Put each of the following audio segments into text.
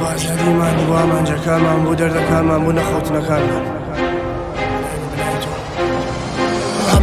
وازادیمان بۆ ئامانجەکانمان بۆ دەردەکانمان بۆ نەخەوتنەکانمان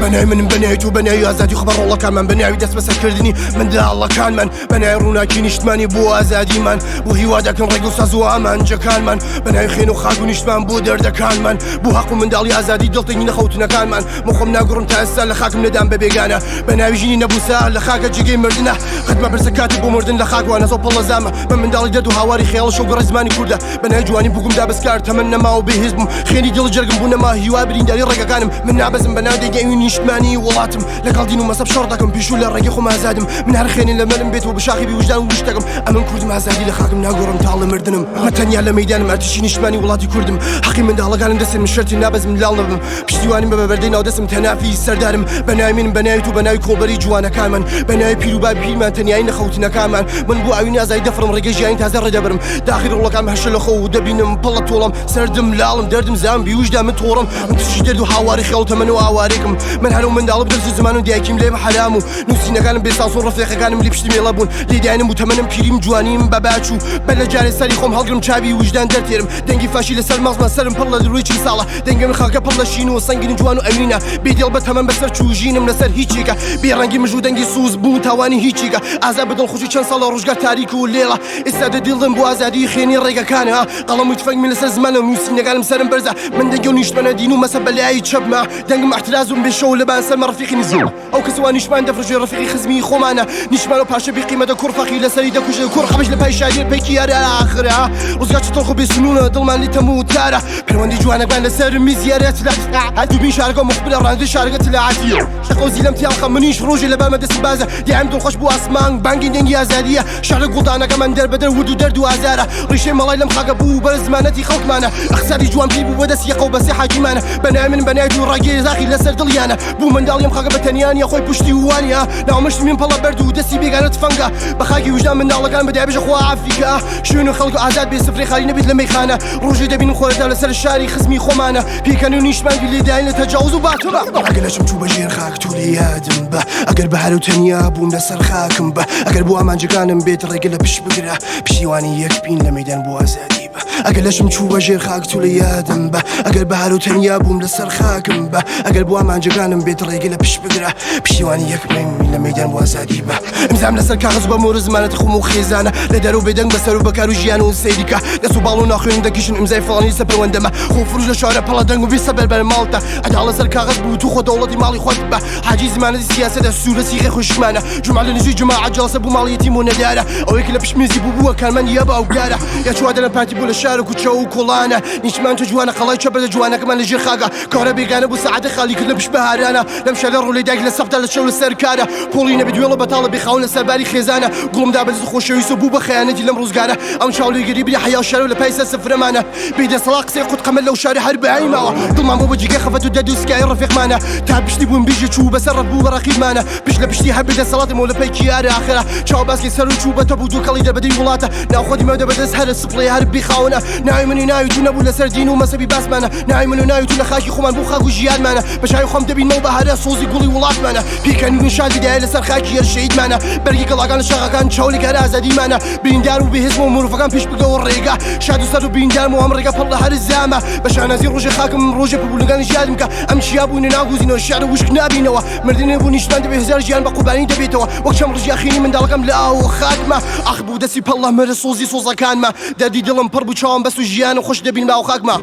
بەنای منم بەنای تۆ بەنای ئازادی خەبەڕۆڵەکانمان بەناوی دەست بەسەرکردنی منداڵەکانمان بەنای ڕووناکی نیشتمانی بۆ ئازادیمان بۆ هیوا دەکەن ڕێگ و ساز و ئامانجەکانمان بەنای خوێن و خاک و نیشتمان بۆ دەردەکانمان بۆ حەق و منداڵی ئازادی دڵتەنگی نەخەوتنەکانمان مخۆم ناگوڕم تا ئێستا لە خاکم نەدام بە بێگانە بەناوی ژینی نەبووسا لە خاکە جگەی مردنە قەتمە برسە کاتی بۆ مردن لە خاکوانە زۆ پڵە زامە بە منداڵی دەرد و هاواری خێڵ شەو گەڕی زمانی کوردە بەنای جوانی بووگمدا بەسکار تەمەن نەما و بێهێز بووم خێنی دڵ جەرگم بوو نەما هیوا برینداری ڕێگەکانم من نابەزم بەناو دەیگەی نیشتمانی وڵاتم لەگەڵ دین و مەسەب شەڕ دەکەم پیشوو لە ڕێگەی خۆم ئازادم من هەر خێنی لە مەلم بێتەوە بەشاخی وجدان و وشتەکەم ئەمن کوردم ئازادی لە خاکم ناگۆڕم تاڵ لە مردنم ئەمە تەنیا لە مەیدانم ئەرتشی نیشتمانی وڵاتی کوردم حەقی منداڵەکانم دەستێن من شەرتی نابەزم لاڵ نەبم پشتیوانیم بە بەبەردەی ناودەستم تەنافی سەردارم بەناوی من بەناوی تو بەناوی کۆڵبەری جوانەکانمان بەناوی پیر و بابی پیرمان تەنیایی نەخەوتنەکانمان من بۆ ئاوی ئازادی دەفڕم ڕێگەی ژیانی تازە ڕێدەبرم داخی ڕۆڵەکان هەشە لە خۆ و دەبینم پڵە تۆڵم سەردم لاڵم دەردم زام بیوشدا من تۆڕم من تشی دەرد و هاواری خێڵ تەمەن و ئاوارێکم من هەرو منداڵم دەرز و زمان و دیاکیم لێم حرام و نووسینەکانم بێسانس و ڕەفیقەکانم لی پشتی مێڵە بوون لێدایانم و تەمەنم پیریم جوانیم بەباچ و بە لە جارێ سەری خۆم هەڵگرم چاوی وجدان دەرتێرم دەنگی فاشی لەسەر مەزمە سەرم پڕ لە دروی چی ساڵە دەنگە من خاکە پڕ لە شین و سەنگین جوان و ئەوینە بێدێڵ بە تەمەن بەسەر چوژینم لەسەر هیچێکە بێڕەنگی مژ و دەنگی سوز بوو تاوانی هیچێکە ئازا بەدڵ خوشی چەند ساڵە ڕۆژگار تاریک و لێڵە ئێستا دەدڵم بۆ ئازادی خێنی ڕێگەکانە قەڵەم و تفەنگ من لەسەر زمانە نووسینەکانم سەرم بەرزە من دەنگە و نیشتمەنە دین و مەسە بەلایای چەپمە دەنگم احترازم بێشەوە لەبان سەرمە ڕەفیقی نزیک ئەو کەسەوە نیشمان دەفرژێ ڕەفیقی خزمی خۆمانە نیشمان و پاشە بقیمەتە کوڕفەقی لەسەری دەکوژێ کوڕ خەبش لە پای شادیر پێکی یارە ئاخرە ڕزگار چتۆڵ خۆ بێسنونە دڵمان لی تەموو تارە پەیوەندی جوانەکان لەسەر میزیارەت لە هەردوو شارگە مخبرە ڕاندی شارگە تلعاتیە شەقۆزی لەم تیاڵخە منیش ڕۆژی لە بامە دەستی بازە دیام دڵخۆش بوو ئاسمان بانگی دەنگی ئازادیە شارە گوڵدانەکەمان دەربەدەر ورد و دەرد و ئازارە ڕیشەی مەڵای لەم خاکە بوو بەرە زمانەتی خەڵکمانە ئەخساری جوان پێی بوو بەدەست یەقە و بەسێ حاکیمانە بەنای من بەنای دوو ڕاگەی زاخی لەسەر دڵیانە بوو منداڵیم خاکە بە تەنیانیە خۆی پشتی وانە ناومەشت من پەڵە بەرد و دەستی بێگانە تفەنگە بە خاکی وجدان منداڵەکان بەدای بێژە خوا عافیکە شوێن و خەڵک و ئازاد بێ سفرەی خالی نەبێت لە مەیخانە ڕۆژێ دەبینم خۆرەدا لەسەر شاری خزمی خۆمانە پێکەن و نیشمانگی لێداین لە تەجاوز و باتڵە ئەگەر لەشم چوو بەژێر خاک تو لێ یادم بە ئەگەر بەهار و تەنیا بووم لەسەر خاکم بە ئەگەر بۆ ئامانجەکانم بێت ڕێگە لە پشت بگرە پشتیوانی یەک بین لە مەیدان بۆ ئازادی بە ئەگەر لەشم چوو بەژێر خاک تو لێ یادم بە ئەگەر بەهار و تەنیا بووم لەسەر خاکم بە ئەگەر بۆ ئامانجەکانم بێت ڕێگە لە پشت بگرە پشتیوانی یەک بین لە مەیدان بۆ ئازادی بە ئەمزام لەسەر کاغز بە مۆرە زمانەتی خۆم و خێزانە لە دەرەوە بێدەنگ بەسەر و بەکار و ژیان و سەیریکە دەست و باڵ و ناخوێن دەکیشن ئیمزای فڵانی سەپەروەندەمە خۆ فروش لە شارە پەڵە دەنگ و وی سەبەر بەر ماڵتە ئەدا لەسەر کاغز بوو تو خۆ دەوڵەتی ماڵی خۆت بە حاجی زمانەتی سیاسەتە سوورە سیغی خوشکمانە جمعە لە نزوی جماعە جەڵسە بوو ماڵی یەتیم و نەدارە ئەوەی کە لە پشمیزی بووبووە کارمەندیە باوکارە یا چوادەنە پاتی بوو لە شارە کوچە و کۆڵانە نیشمان تو جوانە قەڵای چەبەردە جوانەکەمان لەژێر خاکە کارە بێگانە بوو سەعاتە خالی کرد لە پشت بەهارانە لەم شارە ڕۆڵی داگی لە سەفتا لە شەو لەسەر کارە پۆڵی نەبێت دوێڵە بەتاڵە بێخاون لە سەرباری خێزانە گوڵمدا بەدەست خۆشەویست و بوو بە خەیانەتی لەم ڕوزگارە ئەم چاوڵێگەری بری حیا و شارە لە پای سەفرەمانە بێدەسەڵا قسەی قوتقەمەل لەو شارە هەر بەعی ماوە دڵمان بۆ بەجێگەی خەفەت و دەرد و سکای ڕەفیقمانە تا پشتی بوون بیژە چوو بەسەر ڕەبوو بە ڕەقیبمانە پشت لە پشتی هەر بێدەسەڵاتمەوە لە پای کیارە ئاخرە چاو باسکی سەر و چوو بەتە بوو دوو کەڵی دەربەدەی وڵاتە ناوخۆدی مەودە بەدەست هەرە سپڵێ هەر بیخاونە ناوی منی ناوی تو نەبوو لەسەر دین و مەسەبی باسمانە ناوی من و ناوی تو لە خاکی خۆمان بوو خاک و ژیانمانە بەشای خۆم دەبینەوە بەهارە سۆزی گوڵی وڵاتمانە پێکەنی نیشان دیدایە لەسەر خاکی هەر شەیدمانە بەرگی گەڵاکان لە شاخەکان چاولی کارە ئازادیمانە بریندار و بێهێزم و مرۆڤەکان پێش بگەوە ڕێگە شاد و سەر و بریندارم و ئەم ڕێگە پڕ لە هەر زامە بە شانازی ڕۆژێ خاکم ڕۆژێ پبولەکانی ژیانم کە ئەم چیا بوونە ناگوزینەوە شعر وشک نابینەوە مردنێ بوو نیشتمان دەبێ هزار ژیان بە قوربانی دەبێتەوە وەک چەم ڕژیا خینی منداڵەکەم لە ئاو خاکمە ئاخ بوو دەستی پەڵە مەرە سۆزی سۆزەکانمە دەردی دڵم پڕ بوو چاوم بەس و ژیان و خۆش دەبین بە ئاو خاکمە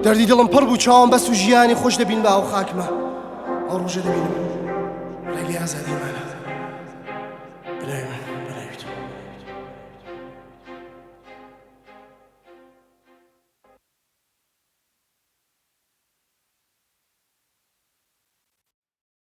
دەردی دڵم پڕ بوو چاوم بەس و ژیانی خۆش دەبین بە ئاو خاکمە ئەو ڕۆژە دەبینم ڕێگەی ئازادیمانە